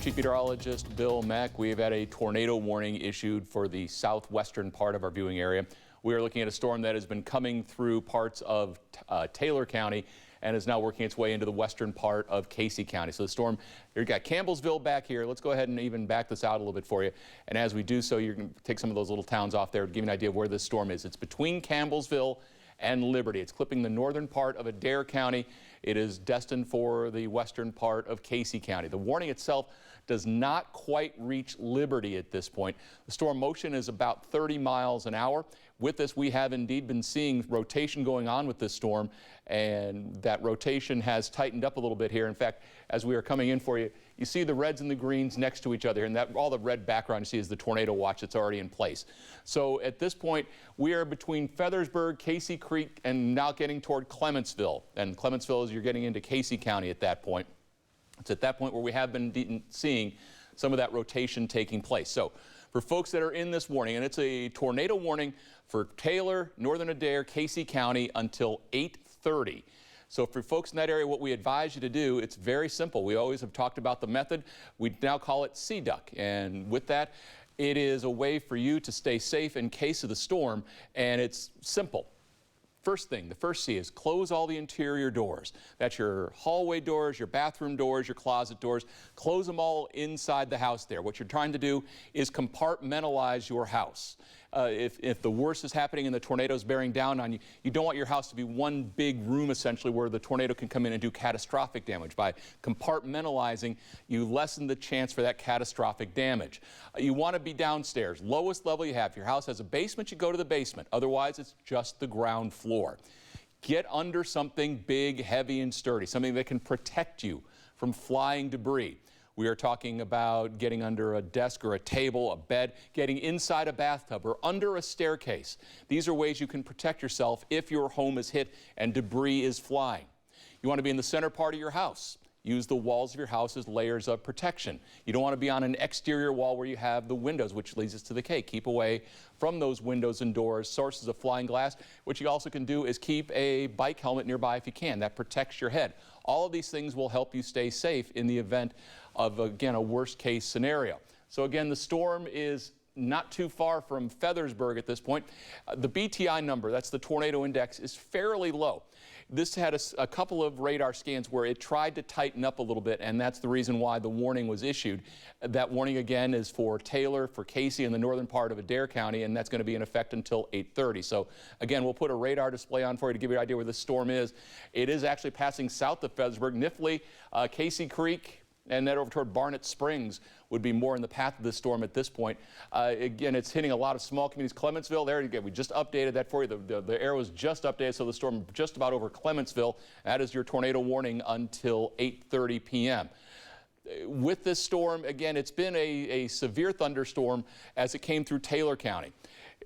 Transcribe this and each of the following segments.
Chief Meteorologist Bill Mack. We have had a tornado warning issued for the southwestern part of our viewing area. We are looking at a storm that has been coming through parts of Taylor County and is now working its way into the western part of Casey County. So the storm, you've got Campbellsville back here. Let's go ahead and even back this out a little bit for you. And as we do so, you're going to take some of those little towns off there to give you an idea of where this storm is. It's between Campbellsville and Liberty. It's clipping the northern part of Adair County. It is destined for the western part of Casey County. The warning itself does not quite reach Liberty at this point. The storm motion is about 30 miles an hour. With this, we have indeed been seeing rotation going on with this storm, and that rotation has tightened up a little bit here. In fact, as we are coming in for you, you see the reds and the greens next to each other, and that all the red background you see is the tornado watch that's already in place. So at this point, we are between Feathersburg, Casey Creek, and now getting toward Clementsville. And Clementsville is you're getting into Casey County at that point. It's at that point where we have been seeing some of that rotation taking place. So for folks that are in this warning, and it's a tornado warning for Taylor, Northern Adair, Casey County until 8:30. So for folks in that area, what we advise you to do, it's very simple. We always have talked about the method. We now call it Sea Duck. And with that, it is a way for you to stay safe in case of the storm, and it's simple. First thing, the first C is close all the interior doors. That's your hallway doors, your bathroom doors, your closet doors. Close them all inside the house there. What you're trying to do is compartmentalize your house. If the worst is happening and the tornado is bearing down on you, you don't want your house to be one big room essentially where the tornado can come in and do catastrophic damage. By compartmentalizing, you lessen the chance for that catastrophic damage. You want to be downstairs, lowest level you have. If your house has a basement, you go to the basement. Otherwise, it's just the ground floor. Get under something big, heavy, and sturdy, something that can protect you from flying debris. We are talking about getting under a desk or a table, a bed, getting inside a bathtub or under a staircase. These are ways you can protect yourself if your home is hit and debris is flying. You want to be in the center part of your house. Use the walls of your house as layers of protection. You don't want to be on an exterior wall where you have the windows, which leads us to the K. Keep away from those windows and doors, sources of flying glass. What you also can do is keep a bike helmet nearby if you can. That protects your head. All of these things will help you stay safe in the event of, again, a worst case scenario. So again, the storm is not too far from Feathersburg at this point. The BTI number, that's the tornado index, is fairly low. This had a couple of radar scans where it tried to tighten up a little bit, and that's the reason why the warning was issued. That warning again is for Taylor, for Casey, in the northern part of Adair County, and that's going to be in effect until 8:30. So again, we'll put a radar display on for you to give you an idea where this storm is. It is actually passing south of Feathersburg. Nifley, Casey Creek, and then over toward Barnett Springs would be more in the path of this storm at this point. Again, it's hitting a lot of small communities. Clementsville, there again, we just updated that for you. The arrow is just updated, so the storm just about over Clementsville. That is your tornado warning until 8:30 p.m. With this storm, again, it's been a severe thunderstorm as it came through Taylor County.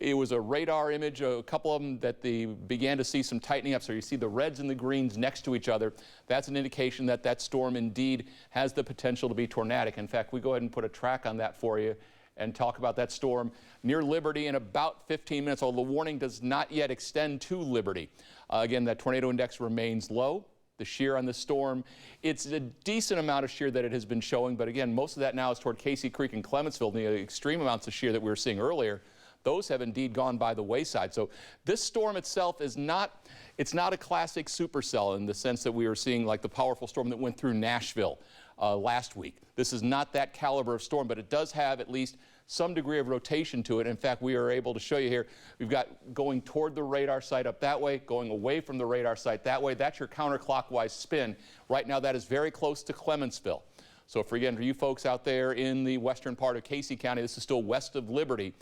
It was a radar image, a couple of them that they began to see some tightening up. So you see the reds and the greens next to each other. That's an indication that that storm indeed has the potential to be tornadic. In fact, we go ahead and put a track on that for you and talk about that storm near Liberty in about 15 minutes, although the warning does not yet extend to Liberty. Again, that tornado index remains low. The shear on the storm, it's a decent amount of shear that it has been showing, but again, most of that now is toward Casey Creek and Clementsville. The extreme amounts of shear that we were seeing earlier, those have indeed gone by the wayside. So this storm itself is not, it's not a classic supercell in the sense that we were seeing like the powerful storm that went through Nashville last week. This is not that caliber of storm, but it does have at least some degree of rotation to it. In fact, we are able to show you here, we've got going toward the radar site up that way, going away from the radar site that way. That's your counterclockwise spin. Right now, that is very close to Clementsville. So for you folks out there in the western part of Casey County, this is still west of Liberty.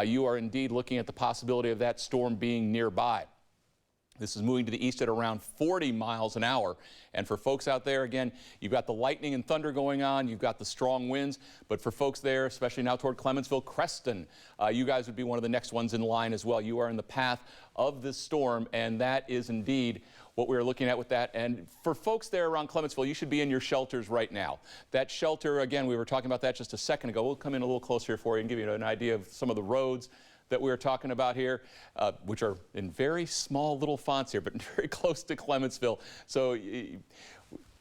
You are indeed looking at the possibility of that storm being nearby. This is moving to the east at around 40 miles an hour. And for folks out there, again, you've got the lightning and thunder going on. You've got the strong winds. But for folks there, especially now toward Clementsville, Creston, you guys would be one of the next ones in line as well. You are in the path of this storm, and that is indeed what we're looking at with that. And for folks there around Clementsville, you should be in your shelters right now. That shelter, again, we were talking about that just a second ago. We'll come in a little closer here for you and give you an idea of some of the roads that we are talking about here, which are in very small little fonts here, but very close to Clementsville. So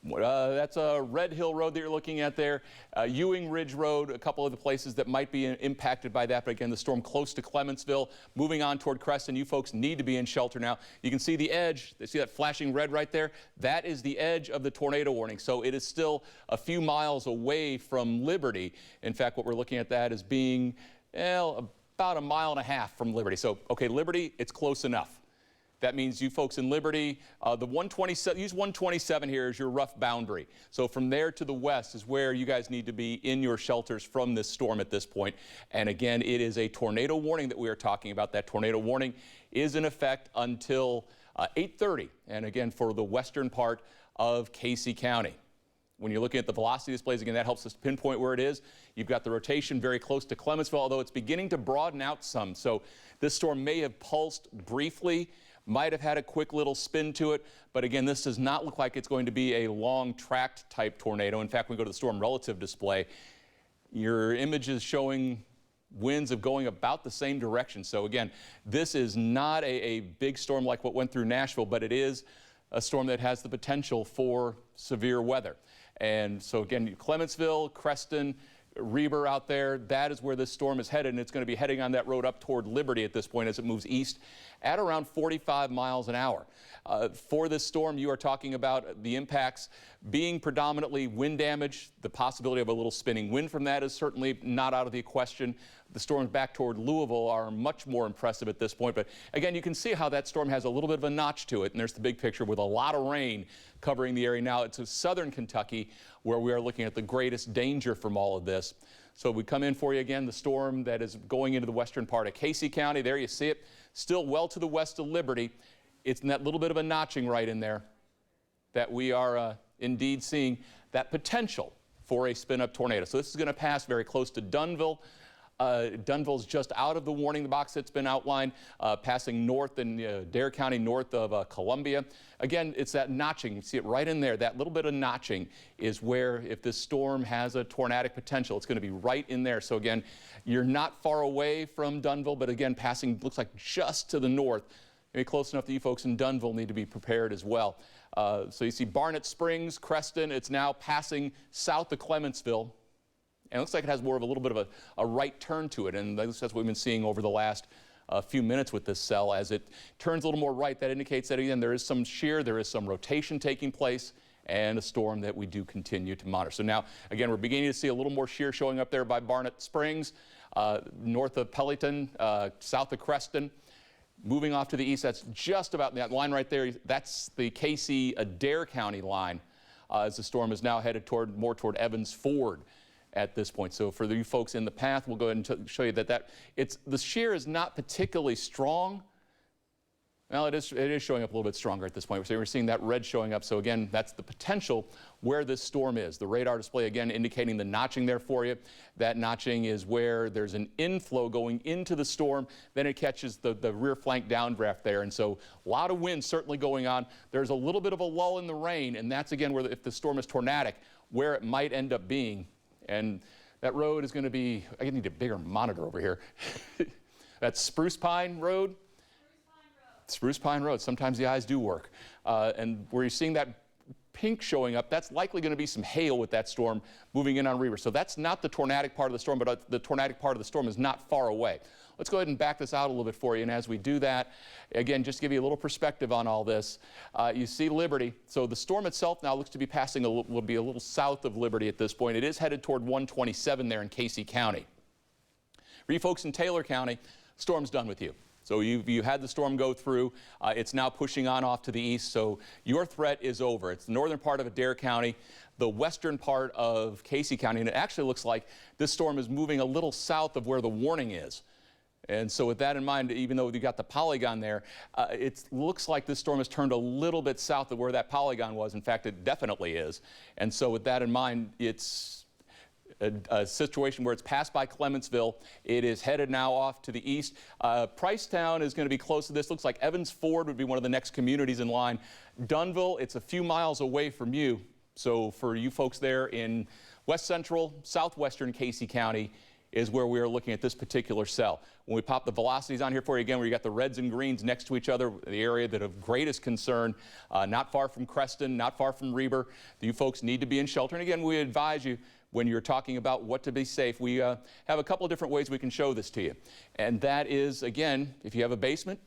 That's a Red Hill Road that you're looking at there. Ewing Ridge Road, a couple of the places that might be impacted by that. But again, the storm close to Clementsville, moving on toward Creston. You folks need to be in shelter now. You can see the edge. See that flashing red right there? That is the edge of the tornado warning. So it is still a few miles away from Liberty. In fact, what we're looking at that as being, well, about a mile and a half from Liberty. So, okay, Liberty, it's close enough. That means you folks in Liberty, the 127, use 127 here as your rough boundary. So from there to the west is where you guys need to be in your shelters from this storm at this point. And again, it is a tornado warning that we are talking about. That tornado warning is in effect until 8:30. And again, for the western part of Casey County. When you're looking at the velocity displays, again, that helps us pinpoint where it is. You've got the rotation very close to Clementsville, although it's beginning to broaden out some. So this storm may have pulsed briefly, might have had a quick little spin to it, but again, this does not look like it's going to be a long tracked type tornado. In fact, when we go to the storm relative display, your image is showing winds of going about the same direction. So again, this is not a big storm like what went through Nashville, but it is a storm that has the potential for severe weather. And so again, Clementsville, Creston, Reber out there, that is where this storm is headed, and it's going to be heading on that road up toward Liberty at this point as it moves east at around 45 miles an hour. For this storm, you are talking about the impacts being predominantly wind damage. The possibility of a little spinning wind from that is certainly not out of the question. The storms back toward Louisville are much more impressive at this point. But again, you can see how that storm has a little bit of a notch to it. And there's the big picture with a lot of rain covering the area now. It's southern Kentucky where we are looking at the greatest danger from all of this. So we come in for you again, the storm that is going into the western part of Casey County. There you see it, still well to the west of Liberty. It's in that little bit of a notching right in there that we are indeed seeing that potential for a spin-up tornado. So this is going to pass very close to Dunville. Dunville's just out of the warning box that's been outlined, passing north in Dare County, north of Columbia. Again, it's that notching. You see it right in there. That little bit of notching is where, if this storm has a tornadic potential, it's going to be right in there. So again, you're not far away from Dunville, but again, passing looks like just to the north. Maybe close enough that you folks in Dunville need to be prepared as well. So you see Barnett Springs, Creston. It's now passing south of Clementsville. And it looks like it has more of a little bit of a right turn to it, and that's what we've been seeing over the last few minutes with this cell. As it turns a little more right, that indicates that, again, there is some shear, there is some rotation taking place, and a storm that we do continue to monitor. So now, again, we're beginning to see a little more shear showing up there by Barnett Springs, north of Pellyton, south of Creston. Moving off to the east, that's just about that line right there. That's the Casey-Adair County line as the storm is now headed more toward Evans Ford at this point. So for you folks in the path, we'll go ahead and show you that the shear is not particularly strong. Well, it is showing up a little bit stronger at this point. So we're seeing that red showing up. So again, that's the potential where this storm is. The radar display, again, indicating the notching there for you. That notching is where there's an inflow going into the storm. Then it catches the rear flank downdraft there. And so a lot of wind certainly going on. There's a little bit of a lull in the rain. And that's, again, where if the storm is tornadic, where it might end up being. And that road is going to be, I need a bigger monitor over here. That's Spruce Pine Road. Spruce Pine Road. Sometimes the eyes do work. And where you're seeing that pink showing up, that's likely going to be some hail with that storm moving in on Reber. So that's not the tornadic part of the storm, but the tornadic part of the storm is not far away. Let's go ahead and back this out a little bit for you. And as we do that, again, just to give you a little perspective on all this, you see Liberty. So the storm itself now looks to be passing, will be a little south of Liberty at this point. It is headed toward 127 there in Casey County. For you folks in Taylor County, storm's done with you. So you had the storm go through. It's now pushing on off to the east. So your threat is over. It's the northern part of Adair County, the western part of Casey County. And it actually looks like this storm is moving a little south of where the warning is. And so with that in mind, even though you got the polygon there, it looks like this storm has turned a little bit south of where that polygon was. In fact, it definitely is. And so with that in mind, it's a situation where it's passed by Clementsville. It is headed now off to the east. Pricetown is going to be close to this. Looks like Evans Ford would be one of the next communities in line. Dunville, it's a few miles away from you. So for you folks there in west central, southwestern Casey County, is where we are looking at this particular cell. When we pop the velocities on here for you again, where you got the reds and greens next to each other, the area that of greatest concern, not far from Creston, not far from Reber. You folks need to be in shelter. And again, we advise you when you're talking about what to be safe. We have a couple of different ways we can show this to you. And that is, again, if you have a basement,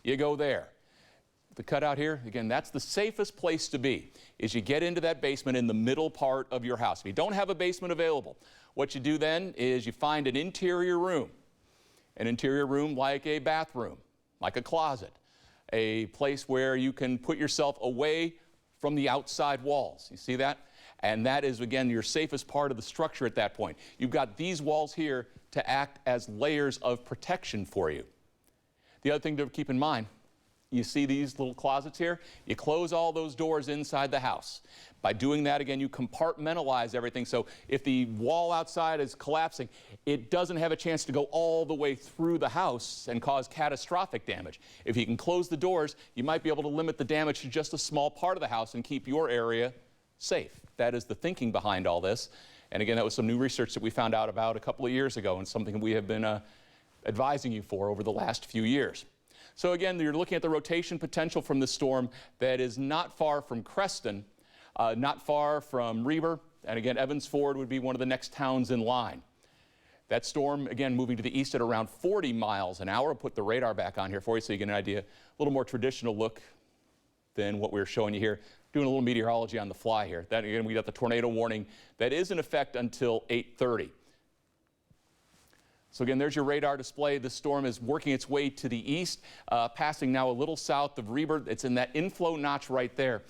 you go there. The cutout here, again, that's the safest place to be, is you get into that basement in the middle part of your house. If you don't have a basement available, what you do then is you find an interior room like a bathroom, like a closet, a place where you can put yourself away from the outside walls. You see that? And that is, again, your safest part of the structure at that point. You've got these walls here to act as layers of protection for you. The other thing to keep in mind, you see these little closets here? You close all those doors inside the house. By doing that, again, you compartmentalize everything. So if the wall outside is collapsing, it doesn't have a chance to go all the way through the house and cause catastrophic damage. If you can close the doors, you might be able to limit the damage to just a small part of the house and keep your area safe. That is the thinking behind all this. And again, that was some new research that we found out about a couple of years ago, and something we have been advising you for over the last few years. So again, you're looking at the rotation potential from this storm that is not far from Creston, not far from Reber, and again, Evans Ford would be one of the next towns in line. That storm, again, moving to the east at around 40 miles an hour. I'll put the radar back on here for you so you get an idea, a little more traditional look than what we're showing you here. Doing a little meteorology on the fly here. That, again, we got the tornado warning that is in effect until 8:30. So again, there's your radar display. The storm is working its way to the east, passing now a little south of Reber. It's in that inflow notch right there.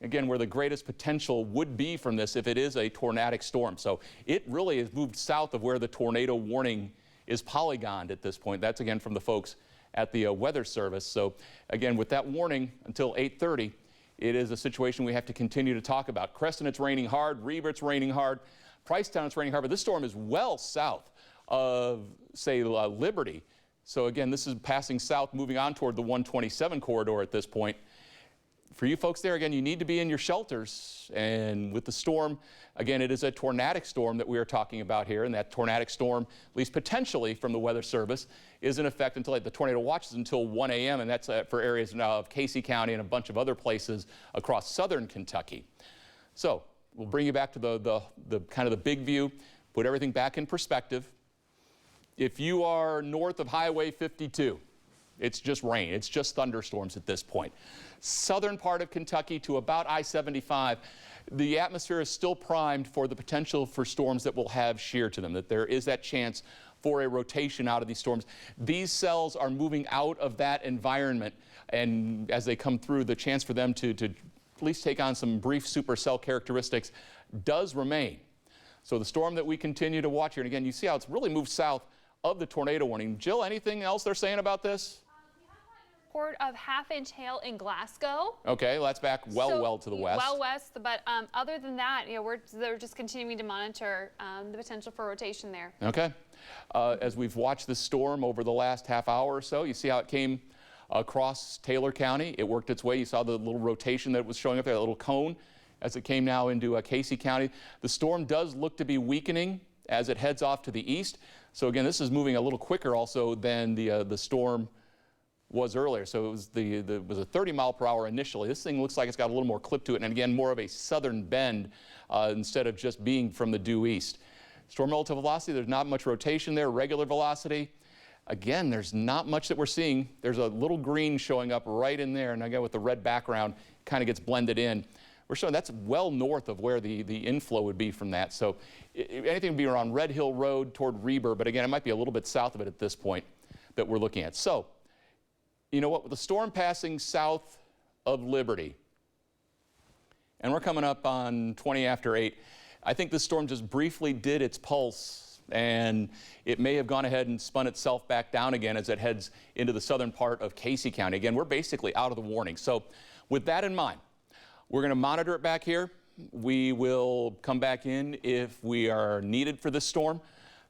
Again, where the greatest potential would be from this if it is a tornadic storm. So it really has moved south of where the tornado warning is polygoned at this point. That's again from the folks at the Weather Service. So again, with that warning until 8:30, it is a situation we have to continue to talk about. Creston, it's raining hard. Reber, it's raining hard. Pricetown, it's raining hard. But this storm is well south of, say, Liberty. So again, this is passing south, moving on toward the 127 corridor at this point. For you folks there, again, you need to be in your shelters. And with the storm, again, it is a tornadic storm that we are talking about here. And that tornadic storm, at least potentially from the Weather Service, is in effect until the tornado watch is until 1 a.m. And that's for areas now of Casey County and a bunch of other places across southern Kentucky. So we'll bring you back to the kind of the big view, put everything back in perspective. If you are north of Highway 52, it's just rain. It's just thunderstorms at this point. Southern part of Kentucky to about I-75, the atmosphere is still primed for the potential for storms that will have shear to them, that there is that chance for a rotation out of these storms. These cells are moving out of that environment, and as they come through, the chance for them to at least take on some brief supercell characteristics does remain. So the storm that we continue to watch here, and again, you see how it's really moved south of the tornado warning. Jill, anything else they're saying about this? We have a report of half-inch hail in Glasgow. Okay, well, that's back well to the west. Well west, but other than that, you know, they're just continuing to monitor the potential for rotation there. Okay. As we've watched this storm over the last half hour or so, you see how it came across Taylor County. It worked its way. You saw the little rotation that was showing up there, that little cone, as it came now into Casey County. The storm does look to be weakening as it heads off to the east. So again, this is moving a little quicker also than the storm was earlier. So it was a 30 mile per hour initially. This thing looks like it's got a little more clip to it, and again, more of a southern bend instead of just being from the due east. Storm relative velocity, there's not much rotation there. Regular velocity, again, there's not much that we're seeing. There's a little green showing up right in there, and again, with the red background, kind of gets blended in. We're showing that's well north of where the inflow would be from that. So anything would be around Red Hill Road toward Reber, but again, it might be a little bit south of it at this point that we're looking at. So, you know what, with the storm passing south of Liberty, and we're coming up on 20 after 8, I think this storm just briefly did its pulse, and it may have gone ahead and spun itself back down again as it heads into the southern part of Casey County. Again, we're basically out of the warning. So with that in mind, we're going to monitor it back here. We will come back in if we are needed for this storm.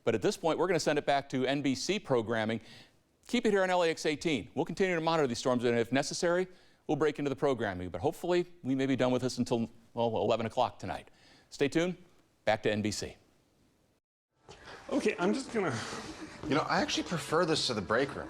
But at this point, we're going to send it back to NBC programming. Keep it here on LEX 18. We'll continue to monitor these storms, and if necessary, we'll break into the programming. But hopefully, we may be done with this until, well, 11 o'clock tonight. Stay tuned. Back to NBC. Okay, I'm just gonna. You know, I actually prefer this to the break room.